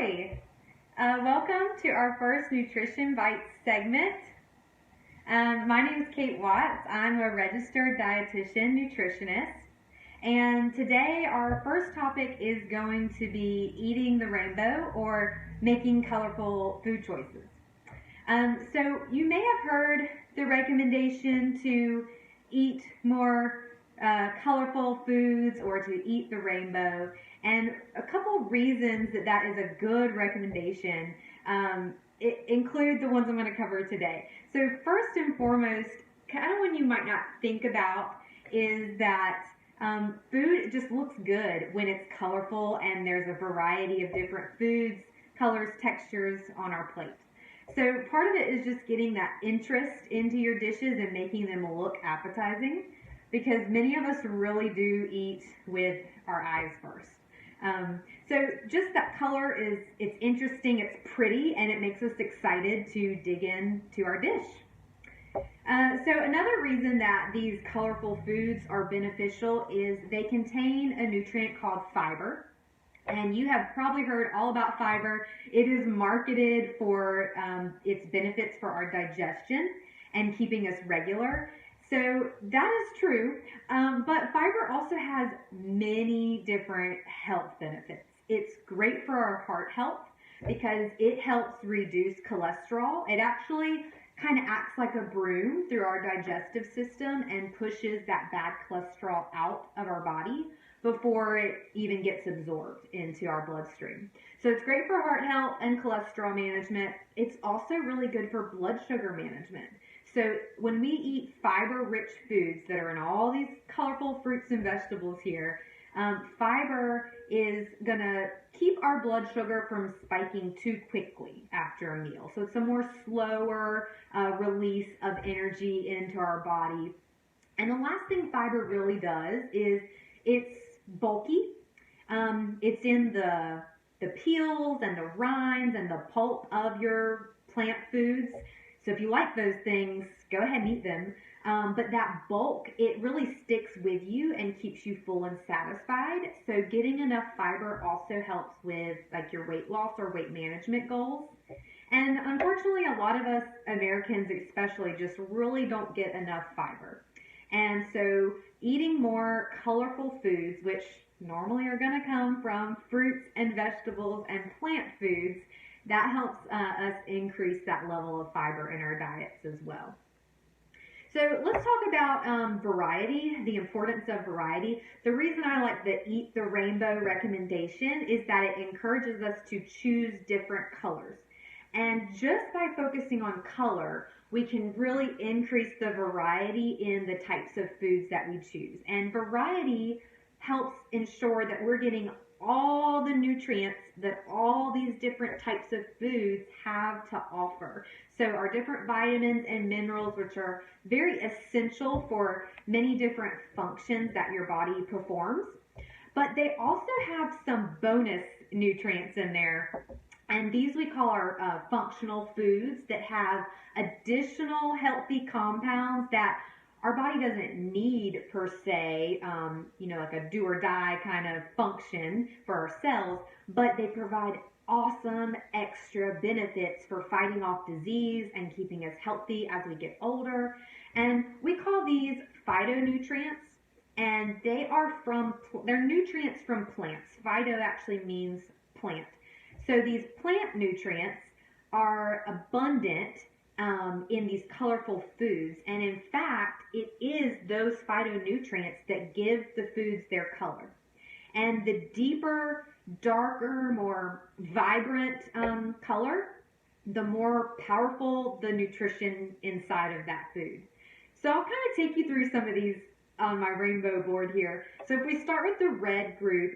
Hi, welcome to our first Nutrition Bites segment. My name is Kate Watts. I'm a registered dietitian nutritionist. And today our first topic is going to be eating the rainbow or making colorful food choices. So you may have heard the recommendation to eat more colorful foods or to eat the rainbow. And a couple reasons that is a good recommendation include the ones I'm going to cover today. So first and foremost, kind of one you might not think about is that food just looks good when it's colorful and there's a variety of different foods, colors, textures on our plate. So part of it is just getting that interest into your dishes and making them look appetizing, because many of us really do eat with our eyes first. So just that color it's interesting, it's pretty, and it makes us excited to dig into our dish. So another reason that these colorful foods are beneficial is they contain a nutrient called fiber. And you have probably heard all about fiber. It is marketed for its benefits for our digestion and keeping us regular. So that is true, but fiber also has many different health benefits. It's great for our heart health because it helps reduce cholesterol. It actually kind of acts like a broom through our digestive system and pushes that bad cholesterol out of our body before it even gets absorbed into our bloodstream. So it's great for heart health and cholesterol management. It's also really good for blood sugar management. So when we eat fiber-rich foods that are in all these colorful fruits and vegetables here, fiber is going to keep our blood sugar from spiking too quickly after a meal. So it's a more slower release of energy into our body. And the last thing fiber really does is it's bulky. It's in the peels and the rinds and the pulp of your plant foods. So if you like those things, go ahead and eat them. But that bulk, it really sticks with you and keeps you full and satisfied. So getting enough fiber also helps with like your weight loss or weight management goals. And unfortunately, a lot of us Americans especially just really don't get enough fiber. And so eating more colorful foods, which normally are going to come from fruits and vegetables and plant foods, that helps us increase that level of fiber in our diets as well. So let's talk about variety, the importance of variety. The reason I like the Eat the Rainbow recommendation is that it encourages us to choose different colors. And just by focusing on color, we can really increase the variety in the types of foods that we choose. And variety helps ensure that we're getting all the nutrients that all these different types of foods have to offer. So our different vitamins and minerals, which are very essential for many different functions that your body performs, but they also have some bonus nutrients in there. And these we call our functional foods that have additional healthy compounds that our body doesn't need per se, like a do or die kind of function for our cells, but they provide awesome extra benefits for fighting off disease and keeping us healthy as we get older. And we call these phytonutrients, and they're nutrients from plants. Phyto actually means plant. So these plant nutrients are abundant in these colorful foods, and in fact it is those phytonutrients that give the foods their color. And the deeper, darker, more vibrant color, the more powerful the nutrition inside of that food. So I'll kind of take you through some of these on my rainbow board here. So if we start with the red group,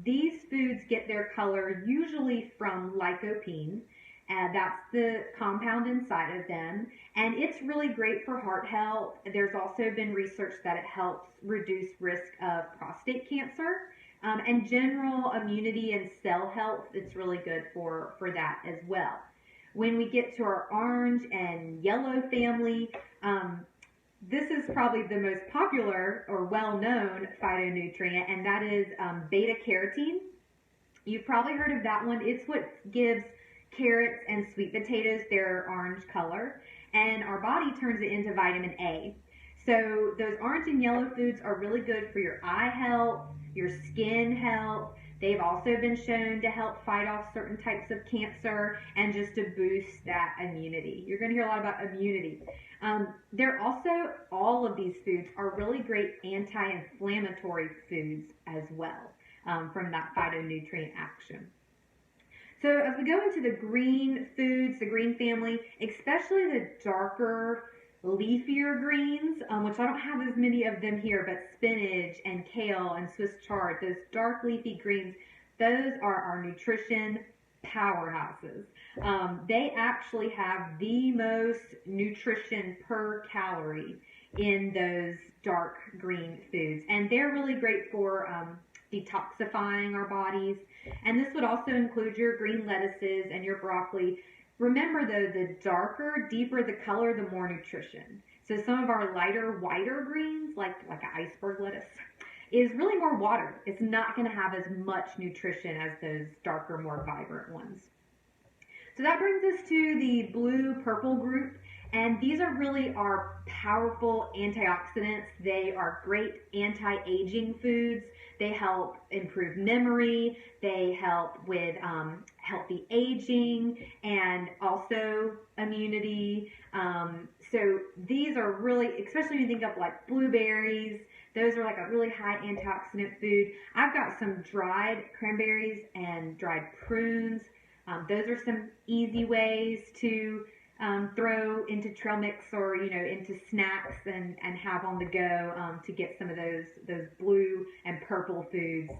these foods get their color usually from lycopene. That's the compound inside of them, and it's really great for heart health. There's also been research that it helps reduce risk of prostate cancer and general immunity and cell health. It's really good for that as well. When we get to our orange and yellow family, this is probably the most popular or well-known phytonutrient, and that is beta carotene. You've probably heard of that one. It's what gives carrots and sweet potatoes their orange color, and our body turns it into vitamin A. So those orange and yellow foods are really good for your eye health, your skin health. They've also been shown to help fight off certain types of cancer and just to boost that immunity. You're going to hear a lot about immunity. They're also, all of these foods are really great anti-inflammatory foods as well, from that phytonutrient action. So as we go into the green foods, the green family, especially the darker, leafier greens, which I don't have as many of them here, but spinach and kale and Swiss chard, those dark leafy greens, those are our nutrition powerhouses. They actually have the most nutrition per calorie in those dark green foods, and they're really great for detoxifying our bodies. And this would also include your green lettuces and your broccoli. Remember though, the darker, deeper the color, the more nutrition. So some of our lighter, whiter greens, like an iceberg lettuce, is really more water. It's not going to have as much nutrition as those darker, more vibrant ones. So that brings us to the blue-purple group. And these are really our powerful antioxidants. They are great anti-aging foods. They help improve memory. They help with healthy aging and also immunity. So these are really, especially when you think of like blueberries, those are like a really high antioxidant food. I've got some dried cranberries and dried prunes. Those are some easy ways to throw into trail mix or into snacks and have on the go to get some of those blue and purple foods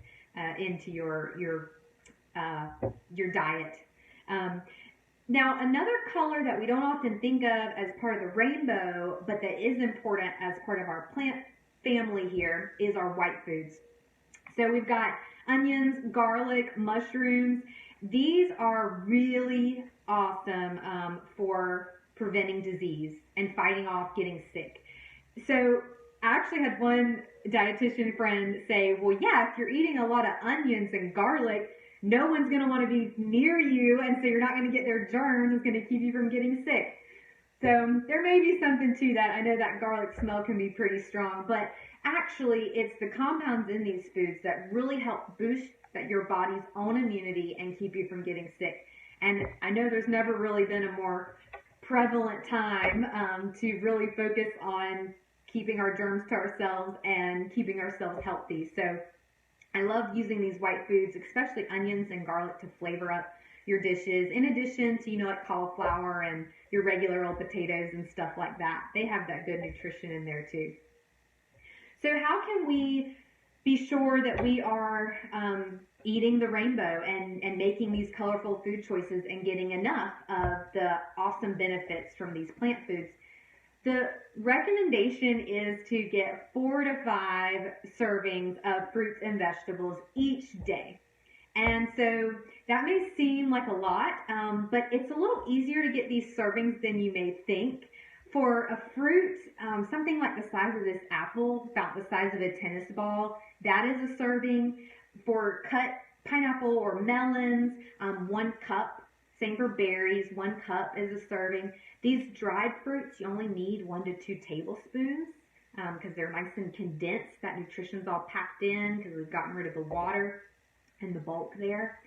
into your diet. Now another color that we don't often think of as part of the rainbow, but that is important as part of our plant family here, is our white foods. So we've got onions, garlic, mushrooms. These are really awesome for preventing disease and fighting off getting sick. So I actually had one dietitian friend say, well, yeah, if you're eating a lot of onions and garlic, no one's going to want to be near you, and so you're not going to get their germs. It's going to keep you from getting sick. So there may be something to that. I know that garlic smell can be pretty strong, but actually it's the compounds in these foods that really help boost your body's own immunity and keep you from getting sick. And I know there's never really been a more prevalent time to really focus on keeping our germs to ourselves and keeping ourselves healthy. So I love using these white foods, especially onions and garlic, to flavor up your dishes, in addition to, like cauliflower and your regular old potatoes and stuff like that. They have that good nutrition in there too. So how can we be sure that we are eating the rainbow and making these colorful food choices and getting enough of the awesome benefits from these plant foods? The recommendation is to get 4 to 5 servings of fruits and vegetables each day. And so that may seem like a lot, but it's a little easier to get these servings than you may think. For a fruit, something like the size of this apple, about the size of a tennis ball, that is a serving. For cut pineapple or melons, 1 cup. Same for berries, 1 cup is a serving. These dried fruits, you only need 1 to 2 tablespoons because they're nice and condensed. That nutrition's all packed in because we've gotten rid of the water and the bulk there.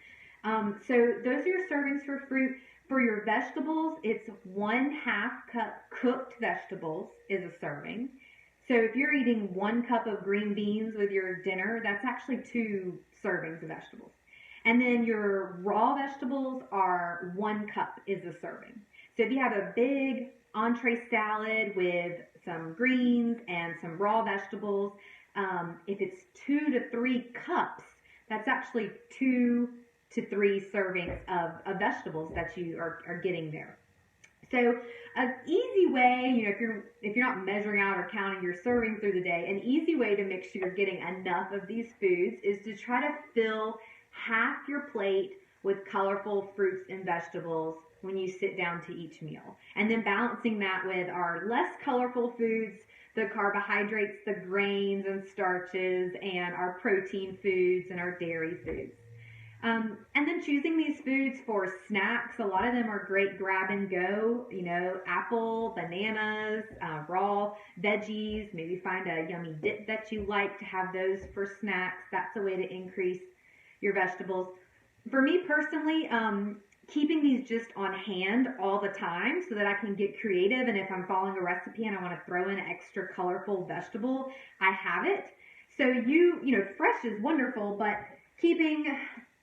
So those are your servings for fruit. For your vegetables, it's 1/2 cup cooked vegetables is a serving. So if you're eating 1 cup of green beans with your dinner, that's actually 2 servings of vegetables. And then your raw vegetables are 1 cup is a serving. So if you have a big entree salad with some greens and some raw vegetables, if it's 2 to 3 cups, that's actually 2 to 3 servings of vegetables that you are getting there. So an easy way, if you're not measuring out or counting your servings through the day, an easy way to make sure you're getting enough of these foods is to try to fill half your plate with colorful fruits and vegetables when you sit down to each meal. And then balancing that with our less colorful foods, the carbohydrates, the grains and starches, and our protein foods and our dairy foods. And then choosing these foods for snacks. A lot of them are great grab and go, apple, bananas, raw veggies. Maybe find a yummy dip that you like to have those for snacks. That's a way to increase your vegetables. For me personally, keeping these just on hand all the time so that I can get creative, and if I'm following a recipe and I want to throw in an extra colorful vegetable, I have it. So fresh is wonderful, but keeping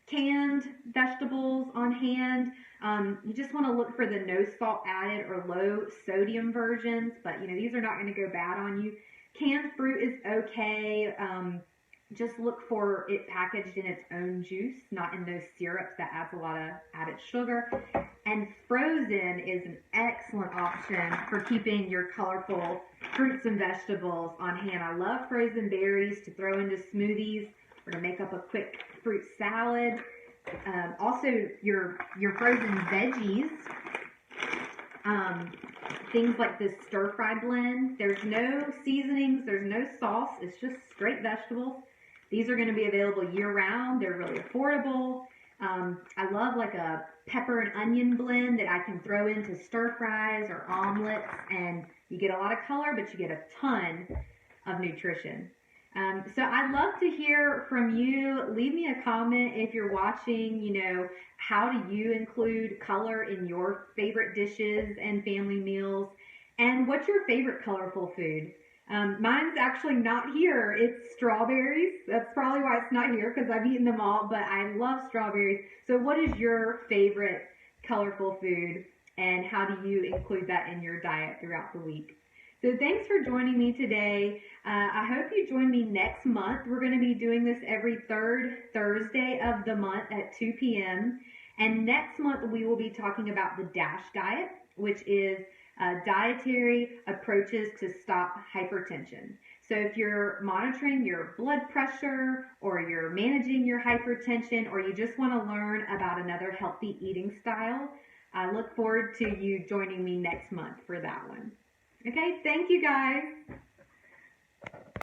canned vegetables on hand, you just want to look for the no salt added or low sodium versions, but these are not going to go bad on you. Canned fruit is okay. Just look for it packaged in its own juice, not in those syrups that adds a lot of added sugar. And frozen is an excellent option for keeping your colorful fruits and vegetables on hand. I love frozen berries to throw into smoothies or to make up a quick fruit salad. Also, your frozen veggies, things like this stir-fry blend. There's no seasonings, there's no sauce. It's just straight vegetables. These are going to be available year-round. They're really affordable. I love like a pepper and onion blend that I can throw into stir-fries or omelets, and you get a lot of color, but you get a ton of nutrition. So I'd love to hear from you. Leave me a comment if you're watching, how do you include color in your favorite dishes and family meals? And what's your favorite colorful food? Mine's actually not here. It's strawberries. That's probably why it's not here, because I've eaten them all, but I love strawberries. So what is your favorite colorful food, and how do you include that in your diet throughout the week? So thanks for joining me today. I hope you join me next month. We're going to be doing this every third Thursday of the month at 2 p.m. And next month we will be talking about the DASH diet, which is dietary approaches to stop hypertension. So if you're monitoring your blood pressure, or you're managing your hypertension, or you just want to learn about another healthy eating style, I look forward to you joining me next month for that one. Okay, thank you guys.